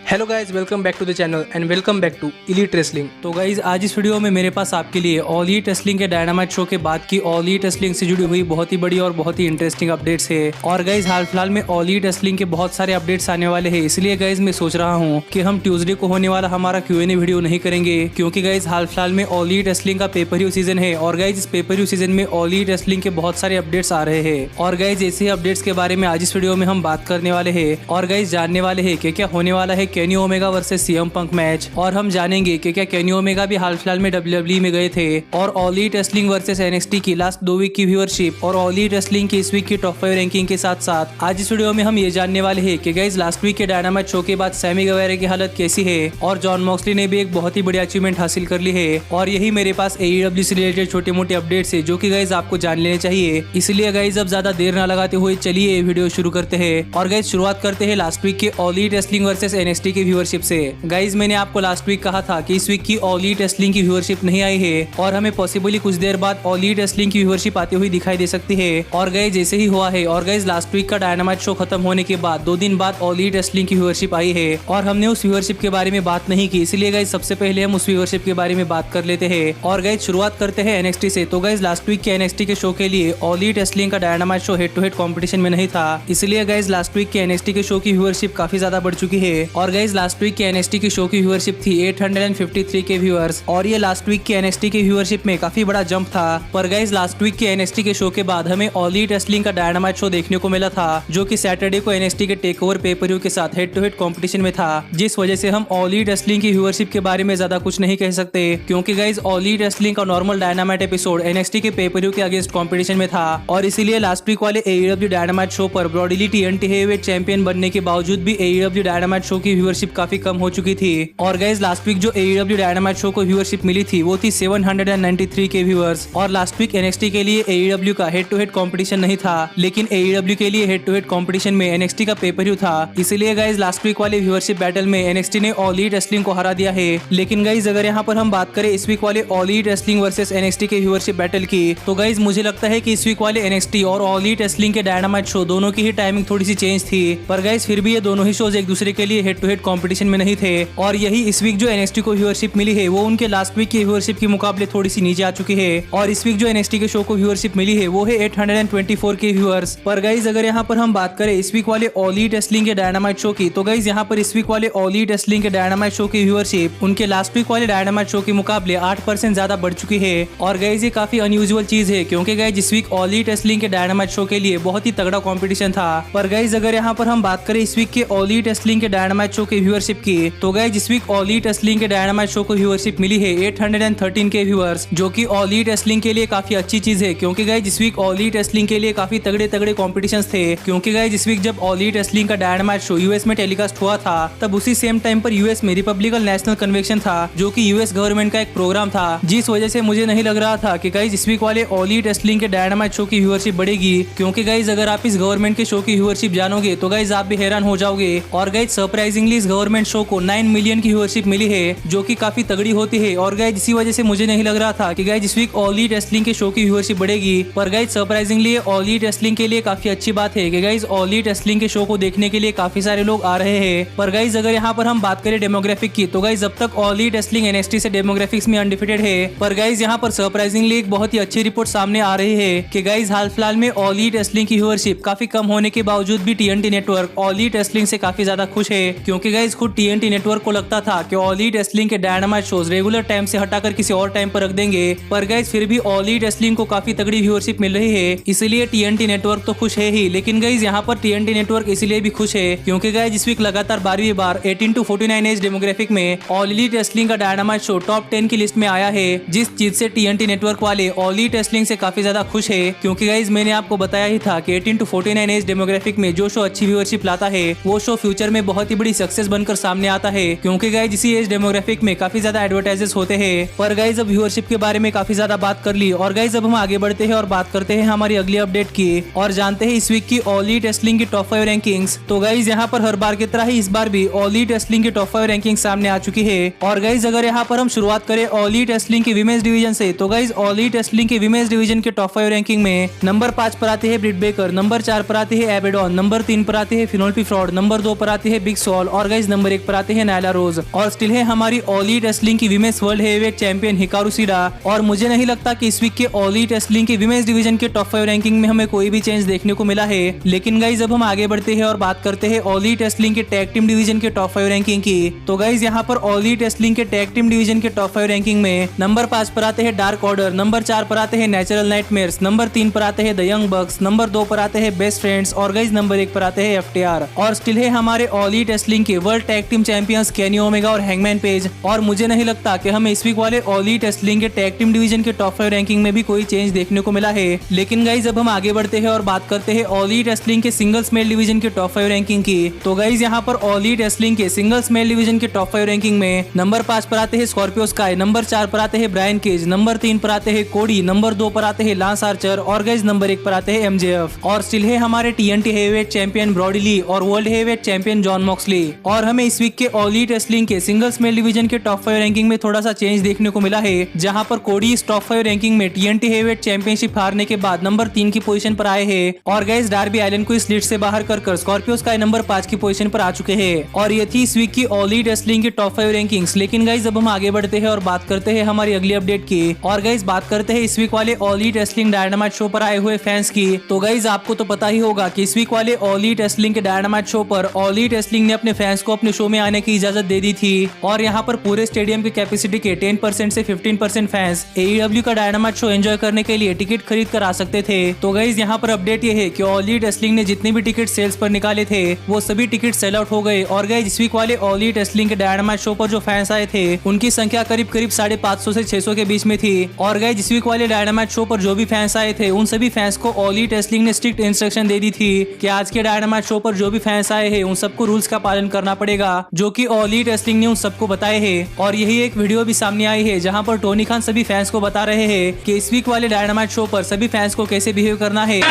Hello guys, welcome back to the channel and welcome back to Elite Wrestling. तो guys आज इस video में मेरे पास आपके लिए ऑल इलीट रेसलिंग के डायनामाइट शो के बाद की ऑल इलीट रेसलिंग से जुड़ी हुई बहुत ही बड़ी और बहुत ही इंटरेस्टिंग अपडेट्स है। और गाइज हाल फिलहाल में ऑल इलीट रेसलिंग के बहुत सारे अपडेट्स आने वाले हैं, इसलिए गाइज मैं सोच रहा हूँ कि हम ट्यूसडे को होने वाला हमारा Q&A वीडियो नहीं करेंगे, क्योंकि गाइज हाल फिलहाल में ऑल इलीट रेसलिंग का पेपर व्यू सीजन है। और गाइज इस पेपर व्यू सीजन में ऑल इलीट रेसलिंग के बहुत सारे अपडेट्स आ रहे हैं। और गाइज ऐसे ही अपडेट्स के बारे में आज इस वीडियो में हम बात करने वाले हैं और गाइज जानने वाले हैं कि क्या होने वाला है Kenny Omega versus CM Punk match. और हम जानेंगे कि क्या केनी ओमेगा भी हाल फिलहाल में WWE में गए थे, और all Elite wrestling versus NXT की लास्ट 2 वीक की व्यूअरशिप और ऑल इलीट रेसलिंग की इस वीक की टॉप 5 रैंकिंग के साथ साथ आज इस वीडियो में हम ये जानने वाले हैं कि गाइज लास्ट वीक के डायनामाइट शो के बाद सैमी गुएरा की हालत कैसी है, और जॉन मॉक्सली ने भी एक बहुत ही बड़ी अचीवमेंट हासिल कर ली है। और यही मेरे पास AEW से रिलेटेड छोटे मोटे अपडेट्स है जो कि गाइज आपको जान लेने चाहिए। इसलिए गाइज अब ज्यादा देर ना लगाते हुए चलिए वीडियो शुरू करते हैं। और गाइज शुरुआत करते हैं लास्ट वीक के all Elite wrestling versus NXT की व्यूअरशिप से। गाइज मैंने आपको लास्ट वीक कहा था कि इस वीक की ऑल इलीट रेसलिंग की व्यूअरशिप नहीं आई है और हमें पॉसिबली कुछ देर बाद ऑल इलीट रेसलिंग की व्यूअरशिप आती हुई दिखाई दे सकती है। और गाइज जैसे ही हुआ है। और गाइज लास्ट वीक का डायनामाइट शो खत्म होने के बाद 2 दिन बाद ऑल इलीट रेसलिंग की व्यूअरशिप आई है और हमने उस व्यूअरशिप के बारे में बात नहीं की, इसलिए गाइज सबसे पहले हम उस व्यूअरशिप के बारे में बात कर लेते हैं। और गाइज शुरुआत करते हैं NXT से। तो गाइज लास्ट वीक के NXT के शो के लिए ऑल इलीट रेसलिंग का Dynamite show head to head competition में नहीं था, इसलिए गाइज लास्ट वीक के NXT के शो की व्यूअरशिप काफी ज्यादा बढ़ चुकी है। और गाइज लास्ट वीक के NXT के शो की व्यूअरशिप थी 853 के व्यूअर्स, और ये लास्ट वीक के NXT के व्यूअरशिप में काफी बड़ा जंप था। पर गाइज लास्ट वीक के NXT के शो के बाद हमें ऑल इलीट रेसलिंग का डायनामाइट शो देखने को मिला था, जो कि सैटरडे को NXT के टेक ओवर पेपर व्यू के साथ हेड टू हेड कंपटीशन में था, जिस वजह से हम ऑल इलीट रेसलिंग की व्यूअरशिप के बारे में ज्यादा कुछ नहीं कह सकते, क्योंकि गाइज ऑल इलीट रेसलिंग का नॉर्मल डायनामाइट एपिसोड NXT के पेपर व्यू के अगेंस्ट कंपटीशन में था। और इसीलिए लास्ट वीक वाले AEW डायनामाइट शो पर ब्रॉडली TNT हेवीवेट चैंपियन बनने के बावजूद भी AEW डायनामाइट शो की व्यूअरशिप काफी कम हो चुकी थी। और गाइज लास्ट वीक जो AEW डायनामाइट शो को व्यूअरशिप मिली थी वो थी 793 के व्यूअर्स। और लास्ट वीक NXT के लिए AEW का हेड टू हेड कंपटीशन नहीं था, लेकिन AEW के लिए हेड टू हेड कंपटीशन में NXT का पेपर व्यू था। इसलिए गाइज लास्ट वीक वाले व्यूअरशिप बैटल में NXT ने ऑल इलीट रेसलिंग को हरा दिया है। लेकिन गाइज अगर यहाँ पर हम बात करें इस वीक वाले all Elite wrestling versus NXT के व्यूअरशिप बैटल की, तो गाइज मुझे लगता है कि इस वीक वाले NXT और ऑल इलीट रेसलिंग के डायनामाइट शो दोनों की ही टाइमिंग थोड़ी सी चेंज थी, पर गाइज फिर भी ये दोनों ही शोज एक दूसरे के लिए हेड टू हेड कंपटीशन में नहीं थे। और यही इस वीक जो NXT को व्यूअरशिप मिली है वो उनके लास्ट वीक की व्यूअरशिप के मुकाबले थोड़ी सी नीचे आ चुकी है। और इस वीक जो NXT के शो को व्यूअरशिप मिली है वो है 824 के व्यूअर्स। पर गाइज अगर यहाँ पर हम बात करें इस वीक वाले ऑल इलीट रेसलिंग के डायनामाइट शो की, तो गाइज यहाँ पर इस वीक वाले ऑल इलीट रेसलिंग के डायनामाइट शो की व्यूअरशिप उनके लास्ट वीक वाले डायनामाइट शो के मुकाबले 8% ज्यादा बढ़ चुकी है। और गाइज ये काफी अनयूजुअल चीज है, क्योंकि गाइज इस वीक ऑल इलीट रेसलिंग के डायनामाइट शो के लिए बहुत ही तगड़ा कंपटीशन था। पर गाइज अगर यहाँ पर हम बात करें इस वीक के ऑल इलीट रेसलिंग के डायनामाइट शो की व्यूअरशिप की, तो गाइज इस वीक ऑल इलीट रेसलिंग के डायनामाइट शो को व्यूअरशिप मिली है 813 के व्यूअर्स, जो कि ऑल इलीट रेसलिंग के लिए काफी अच्छी चीज है, क्योंकि गाइज इस वीक ऑल इलीट रेसलिंग के लिए काफी तगड़े तगड़े कॉम्पिटिशंस थे। क्योंकि गाइज इस वीक जब ऑल इलीट रेसलिंग का डायनामाइट शो US में टेलीकास्ट हुआ था, तब उसी सेम टाइम पर US में रिपब्लिकन नेशनल कन्वेंशन था, जो कि US गवर्नमेंट का एक प्रोग्राम था, जिस वजह से मुझे नहीं लग रहा था कि गाइज इस वीक वाले ऑल इलीट रेसलिंग के डायनामाइट शो की व्यूअरशिप बढ़ेगी। क्योंकि गाइज अगर आप इस गवर्नमेंट के शो की व्यूअरशिप जानोगे तो गाइज आप भी हैरान हो जाओगे। और गाइज सरप्राइजिंगली इस गवर्नमेंट शो को 9 मिलियन की व्यूअरशिप मिली है, जो कि काफी तगड़ी होती है। और गाइज इसी वजह से मुझे नहीं लग रहा था कि गाइज इस वीक ऑल इलीट रेसलिंग के शो की व्यूअरशिप बढ़ेगी। पर guys surprisingly all Elite Wrestling के लिए काफी अच्छी बात है कि गाइज ऑल इलीट रेसलिंग के शो को देखने के लिए काफी सारे लोग आ रहे हैं। पर गाइज अगर यहाँ पर हम बात करें डेमोग्राफिक की, तो गाइज अब तक ऑल इलीट रेसलिंग NXT से डेमोग्राफिक्स में अनडिफिटेड है। पर गाइज यहाँ पर सरप्राइजिंगली एक बहुत ही अच्छी रिपोर्ट सामने आ रही है कि गाइज हाल फिलहाल में ऑल इलीट रेसलिंग की व्यूअरशिप काफी कम होने के बावजूद भी TNT network all Elite wrestling से काफी ज्यादा खुश है। क्योंकि गाइज खुद TNT नेटवर्क को लगता था कि ऑल इलीट रेसलिंग के डायनामाइट शोज रेगुलर टाइम से हटाकर किसी और टाइम पर रख देंगे, पर गाइज फिर भी ऑल इलीट रेसलिंग को काफी तगड़ी व्यूअरशिप मिल रही है। इसलिए TNT नेटवर्क तो खुश है ही, लेकिन गाइज यहाँ पर TNT नेटवर्क इसलिए भी खुश है क्योंकि गाइज इस वीक लगातार 12वीं बार 18 to 49 एज डेमोग्राफिक में ऑल इलीट रेसलिंग का डायनामाइट शो टॉप 10 की लिस्ट में आया है, जिस चीज से TNT नेटवर्क वाले ऑल इलीट रेसलिंग से काफी ज्यादा खुश है। क्योंकि गाइज मैंने आपको बताया ही था कि 18 to 49 एज डेमोग्राफिक में जो शो अच्छी व्यूअरशिप लाता है वो शो फ्यूचर में बहुत ही बड़ी सक्सेस बनकर सामने आता है। क्योंकि गाइज इसी एज डेमोग्राफिक में काफी ज्यादा एडवर्टाइजेस होते हैं। पर गाइज अब व्यूअरशिप के बारे में काफी ज्यादा बात कर ली, और गाइज अब हम आगे बढ़ते हैं और बात करते हैं हमारी अगली अपडेट की, और जानते हैं इस वीक की ऑल इलीट रेसलिंग की टॉप 5 रैंकिंग्स। तो गाइज यहाँ पर हर बार की तरह ही इस बार भी ऑल इलीट रेसलिंग की टॉप 5 रैंकिंग सामने आ चुकी है। और गाइज अगर यहाँ पर हम शुरुआत करें ऑल इलीट रेसलिंग की विमेंस डिवीजन से, तो गाइज ऑल इलीट रेसलिंग की विमेंस डिवीजन के टॉप 5 रैंकिंग में नंबर 5 पर आते हैं ब्रिट बेकर, नंबर 4 पर आते हैं एबेडॉन, नंबर 3 पर आते हैं फिनोल्फी फ्रॉड, नंबर 2 पर आते हैं बिग सॉल, और गाइज नंबर 1 पर आते हैं नायला रोज। और स्टिल है हमारी ऑल एलीट रेसलिंग की women's world heavyweight champion Hikaru शिरा। और मुझे नहीं लगता कि इस वीक के ऑल एलीट रेसलिंग के विमेंस डिवीजन के टॉप 5 रैंकिंग में हमें कोई भी चेंज देखने को मिला है। लेकिन गाइज अब हम आगे बढ़ते हैं और बात करते हैं ऑल एलीट रेसलिंग के टैग टीम डिवीजन के टॉप 5 रैंकिंग की। तो गाइज यहाँ पर ऑल एलीट रेसलिंग के टैग टीम डिवीजन के टॉप 5 रैंकिंग में नंबर 5 पर आते हैं डार्क ऑर्डर, नंबर 4 पर आते हैं नेचुरल नाइटमेयर्स, नंबर 3 पर आते हैं द यंग बक्स, नंबर 2 पर आते हैं बेस्ट फ्रेंड्स और गाइज नंबर 1 पर आते हैं एफटीआर। और स्टिल है हमारे ऑल एलीट रेसलिंग के world tag team champions Kenny Omega और हैंगमैन पेज। और मुझे नहीं लगता कि हमें इस वीक वाले ऑल एलीट रेसलिंग के टैग टीम डिवीजन के टॉप 5 रैंकिंग में भी कोई चेंज देखने को मिला है। लेकिन गाइज अब हम आगे बढ़ते हैं और बात करते हैं ऑल एलीट रेसलिंग के सिंगल्स मेल डिवीजन के टॉप 5 रैंकिंग की। तो गाइज यहाँ पर ऑल एलीट रेसलिंग के सिंगल्स मेल डिवीजन के टॉप 5 रैंकिंग में नंबर 5 पर आते हैं स्कॉर्पियो स्काई, नंबर 4 पर आते हैं ब्रायन केज, नंबर 3 पर आते हैं कोडी, नंबर 2 पर आते हैं लांस आर्चर और गाइज नंबर 1 पर आते हैं एमजेएफ। और स्टिल है हमारे टीएनटी हेवीवेट चैंपियन ब्रॉडी ली और world heavyweight champion John Moxley. और हमें इस वीक के ऑल एलीट रेसलिंग के सिंगल्स मेल डिवीजन के टॉप 5 रैंकिंग में थोड़ा सा चेंज देखने को मिला है, जहां पर कोडी इस टॉप 5 रैंकिंग में टीएनटी हेवीवेट चैंपियनशिप हारने के बाद नंबर 3 की पोजीशन पर आए हैं। और गाइज डार्बी एलन को इस लिस्ट से बाहर कर स्कॉर्पियो स्काई नंबर 5 की पोजीशन पर आ चुके हैं। और ये थी इस वीक की ऑल एलीट रेसलिंग की टॉप 5 रैंकिंग्स। लेकिन गाइज अब हम आगे बढ़ते हैं और बात करते हैं हमारी अगली अपडेट की। और गाइज बात करते हैं इस वीक वाले all elite wrestling dynamite show पर आए हुए फैंस की। तो गाइज आपको तो पता ही होगा कि इस वीक वाले ऑल एलीट रेसलिंग के डायनामाइट शो पर ऑल एलीट रेसलिंग ने अपने फैंस को अपने शो में आने की इजाजत दे दी थी। और यहाँ पर पूरे स्टेडियम की कैपेसिटी के 10% से 15% फैंस AEW का डायनामाइट शो एंजॉय करने के लिए टिकट खरीद कर आ सकते थे। तो गाइज यहाँ पर अपडेट ये है कि ऑल एलीट रेसलिंग ने जितने भी टिकट सेल्स पर निकाले थे वो सभी टिकट सेल आउट हो गए। और गाइज इस वीक वाले ऑल एलीट रेसलिंग के डायनामाइट शो पर जो फैंस आए थे उनकी संख्या करीब 550 से 600 के बीच में थी। और गाइज इस वीक वाले डायनामाइट शो पर जो भी फैंस आए थे उन सभी फैंस को ऑल एलीट रेसलिंग ने स्ट्रिक्ट इंस्ट्रक्शन दे दी थी कि आज के डायनामाइट शो पर जो भी फैंस आए हैं उन सबको रूल्स का पालन करना पड़ेगा, जो कि ऑल एलीट रेसलिंग ने उन सबको बताए हैं। और यही एक वीडियो भी सामने आई है जहां पर टोनी खान सभी फैंस को बता रहे हैं कि इस वीक वाले डायनामाइट शो पर सभी फैंस को कैसे बिहेव करना है।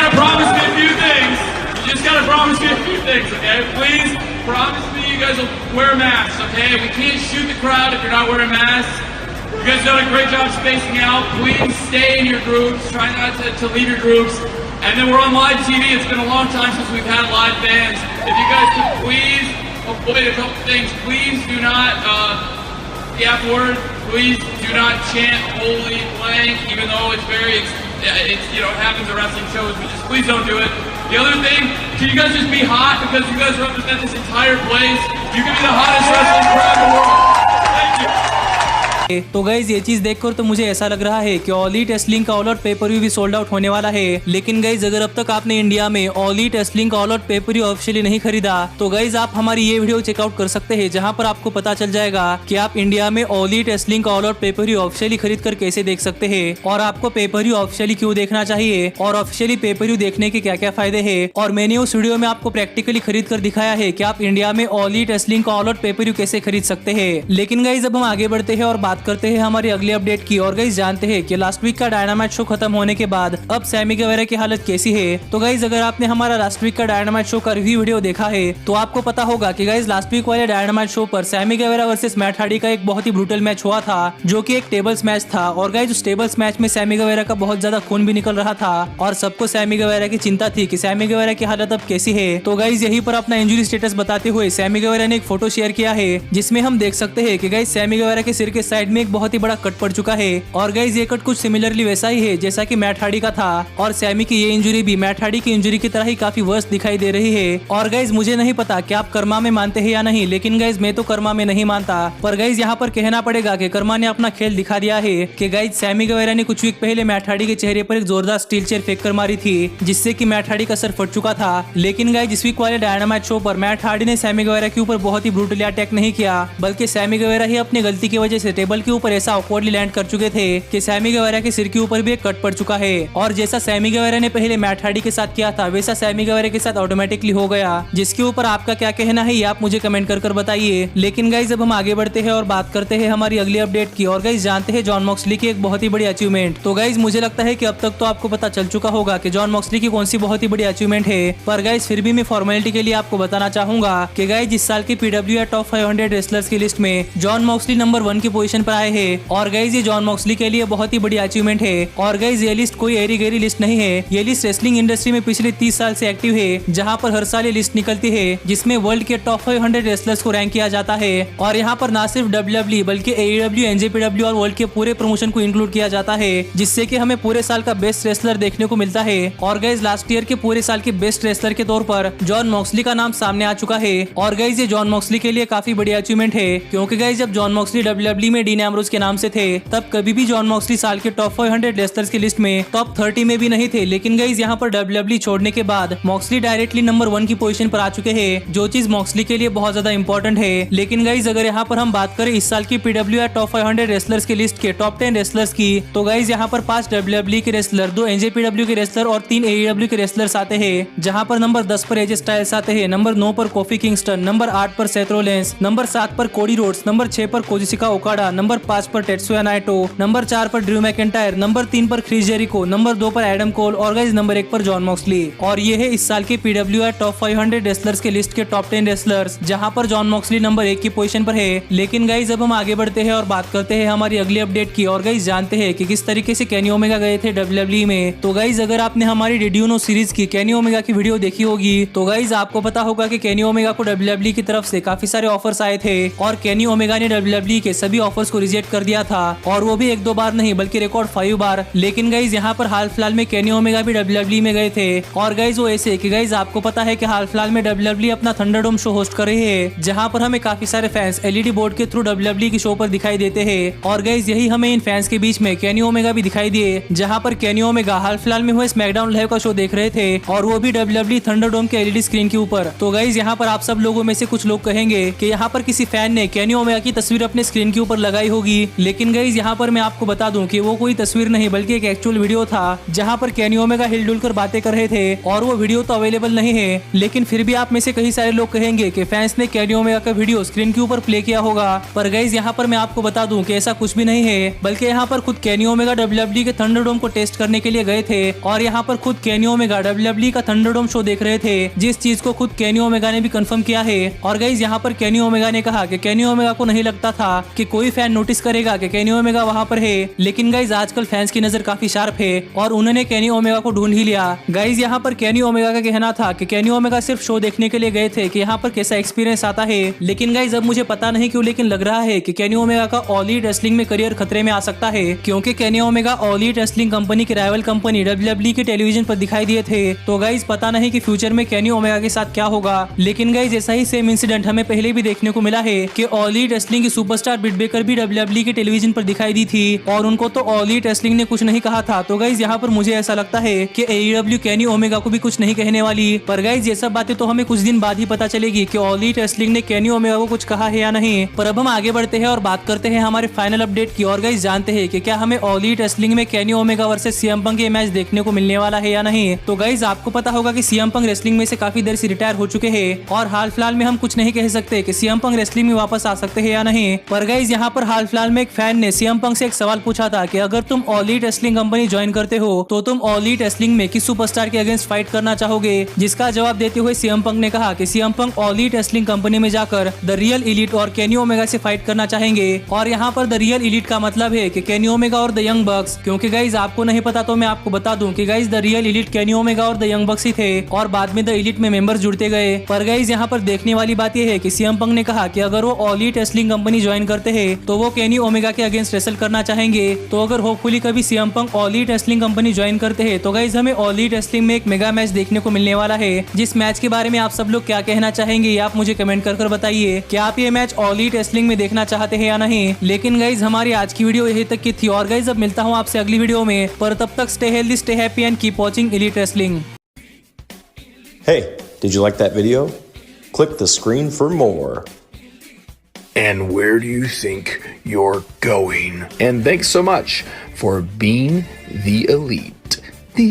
You guys will wear masks, okay? We can't shoot the crowd if you're not wearing masks. You guys done a great job spacing out. Please stay in your groups. Try not to leave your groups. And then we're on live TV. It's been a long time since we've had live bands. If you guys could please avoid a couple things. Please do not the F word. Please do not chant holy blank, even though it's it happens at wrestling shows. But just please don't do it. The other thing, can you guys just be hot because you guys represent this entire place? You can be the hottest wrestling crowd in the world. Thank you. तो guys ये चीज देखकर तो मुझे ऐसा लग रहा है कि ऑल एलीट रेसलिंग का ऑल आउट पेपर भी सोल्ड आउट होने वाला है। लेकिन गाइज अगर अब तक आपने इंडिया में ऑल एलीट रेसलिंग का ऑल आउट पेपर ऑफिशियली नहीं खरीदा तो गाइज आप हमारी ये वीडियो चेकआउट कर सकते हैं, जहां पर आपको पता चल जाएगा कि आप इंडिया में ऑल एलीट रेसलिंग का ऑल आउट पेपर ऑफिशियली खरीद कर कैसे देख सकते हैं और आपको पेपर ऑफिशियली क्यों देखना चाहिए और ऑफिशियली पेपर देखने के क्या क्या फायदे है। और मैंने उस वीडियो में आपको प्रैक्टिकली खरीद कर दिखाया है कि आप इंडिया में ऑल एलीट रेसलिंग का ऑल आउट पेपर कैसे खरीद सकते हैं। लेकिन गाइज अब हम आगे बढ़ते हैं और बात करते हैं हमारी अगली अपडेट की। और गाइज जानते हैं कि लास्ट वीक का डायनामाइट शो खत्म होने के बाद अब सैमी गेवेरा की हालत कैसी है। तो गाइज अगर आपने हमारा लास्ट वीक का डायनामाइट शो का रिव्यू वीडियो देखा है तो आपको पता होगा कि गाइज लास्ट वीक वाले डायनामाइट शो पर Sammy Guevara versus Matt Hardy का एक बहुत ही ब्रूटल मैच हुआ था, जो कि एक टेबल्स मैच था। और गाइज उस टेबल्स मैच में सैमी गेवेरा का बहुत ज्यादा खून भी निकल रहा था और सबको सैमी गेवेरा की चिंता थी कि सैमी गेवेरा की हालत अब कैसी है। तो गाइज यहीं पर अपना इंजरी स्टेटस बताते हुए सैमी गेवेरा ने एक फोटो शेयर किया है जिसमें हम देख सकते हैं कि गाइज सैमी गेवेरा के सिर के साइड में एक बहुत ही बड़ा कट पड़ चुका है। और गाइज ये कट कुछ सिमिलरली वैसा ही है जैसा कि मैट हार्डी का था और सैमी की ये इंजरी भी मैट हार्डी की इंजरी की तरह ही काफी वर्स दिखाई दे रही है। और गाइज मुझे नहीं पता कि आप कर्मा में मानते हैं या नहीं, लेकिन गाइज मैं तो कर्मा में नहीं मानता। पर गाइज यहाँ पर कहना पड़ेगा कि कर्मा ने अपना खेल दिखा दिया है कि गाइज सैमी गेवेरा ने कुछ वीक पहले मैट हार्डी के चेहरे पर एक जोरदार स्टील चेयर फेंक कर मारी थी जिससे कि मैट हार्डी का सर फट चुका था। लेकिन गाइज इस वीक वाले डायनामाइट शो पर मैट हार्डी ने सैमी गेवेरा के ऊपर बहुत ही ब्रूटली अटैक नहीं किया, बल्कि सैमी गेवेरा ही अपनी गलती की वजह से टेबल के ऊपर ऐसा ऑकवर्डली लैंड कर चुके थे कि सैमी गेवेरा के सिर के ऊपर भी एक कट पड़ चुका है। और जैसा सैमी गेवेरा ने पहले मैट हार्डी के साथ किया था वैसा सैमी गेवेरा के साथ ऑटोमेटिकली हो गया, जिसके ऊपर आपका क्या कहना है ये आप मुझे कमेंट कर बताइए। लेकिन गाइज अब हम आगे बढ़ते हैं और बात करते हैं हमारी अगली अपडेट की। और गाइज जानते हैं जॉन मॉक्सली की एक बहुत ही बड़ी अचीवमेंट। तो गाइज मुझे लगता है कि अब तक तो आपको पता चल चुका होगा कि जॉन मॉक्सली की कौन सी बहुत ही बड़ी अचीवमेंट है, पर गाइज फिर भी मैं फॉर्मेलिटी के लिए आपको बताना चाहूंगा कि गाइज इस साल की PWR टॉप 500 रेसलर्स की लिस्ट में जॉन मॉक्सली नंबर 1 की पोजीशन पोजीशन पर आए हैं। और गाइज ये जॉन मॉक्सली के लिए बहुत ही बड़ी अचीवमेंट है। और गाइज ये लिस्ट कोई एरी गैरी लिस्ट नहीं है, ये लिस्ट रेसलिंग इंडस्ट्री में पिछले 30 साल से एक्टिव है, जहाँ पर हर साल ये लिस्ट निकलती है जिसमें वर्ल्ड के टॉप 500 रेसलर्स को रैंक किया जाता है। और यहाँ पर ना सिर्फ WWE बल्कि AEW, NJPW और वर्ल्ड के पूरे प्रमोशन को इंक्लूड किया जाता है, जिससे कि हमें पूरे साल का बेस्ट रेसलर देखने को मिलता है। और गाइज लास्ट ईयर के पूरे साल के बेस्ट रेसलर के तौर पर जॉन मॉक्सली का नाम सामने आ चुका है। और गाइज ये जॉन मॉक्सली के लिए काफी बड़ी अचीवमेंट है, क्योंकि गाइज जब जॉन मॉक्सली WWE में डीन एम्ब्रोज के नाम से थे तब कभी भी जॉन मॉक्सली साल के टॉप 500 रेसलर्स की लिस्ट में टॉप 30 में भी नहीं थे। लेकिन गाइज यहाँ पर WWE छोड़ने के बाद मॉक्सली डायरेक्टली नंबर 1 की पोजीशन पर आ चुके हैं, जो चीज मॉक्सली के लिए बहुत ज्यादा इंपॉर्टेंट है। लेकिन गाइज अगर यहाँ पर हम बात करें इस साल की PWR टॉप 500 रेसलर्स की लिस्ट के टॉप 10 रेसलर्स की, तो गाइज यहाँ पर 5 WWE के रेसलर, 2 NJPW के रेसलर और 3 AEW के रेसलर्स आते हैं। जहाँ पर नंबर 10 पर एजे स्टाइल्स आते हैं, नंबर 9 पर कोफी किंगस्टन, नंबर 8 पर सेथ रोलेंस, नंबर 7 पर कोडी रोड्स, नंबर 6 पर कोजिशिका ओकाडा, नंबर 5 पर टेत्सुया नाइटो, नंबर 4 पर ड्रू मैकिंटायर, नंबर 3 पर क्रिस जेरिको, नंबर 2 पर एडम कोल और गाइज नंबर 1 पर जॉन मॉक्सली। और ये है इस साल के PWR टॉप 500 रेसलर्स के लिस्ट के टॉप 10 रेसलर्स, जहाँ पर जॉन मॉक्सली नंबर 1 की पोजीशन पर है। लेकिन गाइज अब हम आगे बढ़ते हैं और बात करते हैं हमारी अगली अपडेट की। और गाइज जानते हैं कि किस तरीके से केनी ओमेगा गए थे WWE में। तो गाइज अगर आपने हमारी डिड्यूनो सीरीज की केनी ओमेगा की वीडियो देखी होगी तो गाइज आपको पता होगा कि केनी ओमेगा को WWE की तरफ से काफी सारे ऑफर्स आए थे और केनी ओमेगा ने WWE के सभी ऑफर्स को रिजेक्ट कर दिया था, और वो भी 1-2 बार नहीं बल्कि रिकॉर्ड 5 बार। लेकिन गाइज यहाँ पर हाल फिलहाल में केनी ओमेगा भी WWE में गए थे। और गाइज वो ऐसे कि गाइज आपको पता है कि हाल फिलहाल में WWE अपना थंडरडोम शो होस्ट कर रही है, जहाँ पर हमें काफी सारे फैंस LED बोर्ड के थ्रू WWE की शो पर दिखाई देते हैं। और गाइज यही हमें इन फैंस के बीच में केनी ओमेगा भी दिखाई दिए, जहाँ पर केनी ओमेगा हाल फिलहाल में हुए स्मैकडाउन लाइव का शो देख रहे थे, और वो भी WWE थंडरडोम के LED स्क्रीन के ऊपर। तो गाइज यहाँ पर आप सब लोगों में से कुछ लोग कहेंगे कि यहाँ पर किसी फैन ने केनी ओमेगा की तस्वीर अपने स्क्रीन के ऊपर लगाई होगी। लेकिन गाइज यहाँ पर मैं आपको बता दूं कि वो कोई तस्वीर नहीं बल्कि एक एक्चुअल वीडियो था, जहाँ पर केनी ओमेगा हिलडुल कर बातें कर रहे थे, और वो वीडियो तो अवेलेबल नहीं है। लेकिन फिर भी आप में से कई सारे लोग कहेंगे कि फैंस ने केनी ओमेगा का वीडियो स्क्रीन के ऊपर प्ले किया होगा। पर गाइज यहाँ पर मैं आपको बता दूं कि ऐसा कुछ भी नहीं है, बल्कि यहाँ पर खुद केनी ओमेगा WWE के थंडरडोम को टेस्ट करने के लिए गए थे, और यहाँ पर खुद केनी ओमेगा WWE का थंडरडोम शो देख रहे थे, जिस चीज को खुद केनी ओमेगा ने भी कंफर्म किया है। और गाइज यहाँ पर केनी ओमेगा ने कहा कि केनी ओमेगा को नहीं लगता था कि कोई फैन नोटिस करेगा कि केनी ओमेगा वहाँ पर है। लेकिन गाइज आजकल फैंस की नजर काफी शार्प है और उन्होंने केनी ओमेगा को ढूंढ ही लिया। गाइज यहाँ पर केनी ओमेगा का कहना था कि केनी ओमेगा सिर्फ शो देखने के लिए गए थे कि यहाँ पर कैसा एक्सपीरियंस आता है। लेकिन गाइज अब मुझे पता नहीं क्यों, लेकिन लग रहा है कि केनी ओमेगा का ऑल एलीट रेसलिंग में करियर खतरे में आ सकता है, क्योंकि Kenny Omega all elite wrestling company की राइवल कंपनी WWE के टेलीविजन पर दिखाई दिए थे। तो गाइज पता नहीं कि फ्यूचर में केनी ओमेगा के साथ क्या होगा। लेकिन गाइज ऐसा ही सेम इंसिडेंट हमें पहले भी देखने को मिला है कि ऑल एलीट रेसलिंग की सुपरस्टार ब्रिट बेकर भी WWE के टेलीविजन पर दिखाई दी थी, और उनको तो ऑल एलीट रेसलिंग ने कुछ नहीं कहा था। तो गाइज यहाँ पर मुझे ऐसा लगता है कि AEW केनी ओमेगा को भी कुछ नहीं कहने वाली। पर गाइज ये सब बातें तो हमें कुछ दिन बाद ही पता चलेगी कि ऑल एलीट रेसलिंग ने केनी ओमेगा को कुछ कहा है या नहीं। पर अब हम आगे बढ़ते हैं और बात करते हैं हमारे फाइनल अपडेट की। और गाइज जानते हैं कि क्या हमें ऑल एलीट रेसलिंग में केनी ओमेगा वर्सेस CM पंक ये मैच देखने को मिलने वाला है या नहीं। तो गाइज आपको पता होगा कि CM पंक रेसलिंग में से काफी देर से रिटायर हो चुके हैं, और हाल फिलहाल में हम कुछ नहीं कह सकते कि CM पंक रेसलिंग में वापस आ सकते हैं या नहीं। पर गाइज यहाँ पर हाल फिलहाल में एक फैन ने CM पंक से एक सवाल पूछा था कि अगर तुम all elite wrestling company join करते हो तो तुम ऑल एलीट रेसलिंग में किस सुपरस्टार के अगेंस्ट फाइट करना चाहोगे। जिसका जवाब देते हुए CM पंक ने कहा कि CM punk all elite wrestling company में जाकर द रियल एलीट और केनी ओमेगा से फाइट करना चाहेंगे। और यहाँ पर द रियल एलीट का मतलब है कि केनी ओमेगा और द यंग बक्स, क्योंकि गाइज आपको नहीं पता तो मैं आपको बता दूं कि guys the real elite Kenny Omega और द यंग बक्स ही थे, और बाद में द एलीट में मेंबर्स जुड़ते गए। पर गाइज यहाँ पर देखने वाली बात यह है कि CM पंक ने कहा कि अगर वो all elite wrestling company join करते हैं तो वो केनी ओमेगा के अगेंस्ट रेसल करना चाहेंगे। तो अगर होपफुली कभी CM punk all elite wrestling company join करते हैं तो गाइज हमें ऑल एलीट रेसलिंग में एक मेगा मैच देखने को मिलने वाला है। जिस मैच के बारे में आप सब लोग क्या कहना चाहेंगे ये आप मुझे कमेंट कर बताइए कि आप ये मैच ऑल एलीट रेसलिंग में देखना चाहते हैं या नहीं। लेकिन गाइज हमारी आज की वीडियो यही तक की थी, और गाइज अब मिलता हूँ आपसे अगली वीडियो में। पर तब तक stay healthy, stay happy and keep watching elite wrestling. Hey, did you like that video? Click the screen for more. And where do you think you're going? And thanks so much for being the elite. The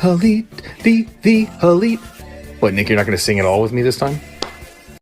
elite, the elite. What, Nick, you're not going to sing it all with me this time?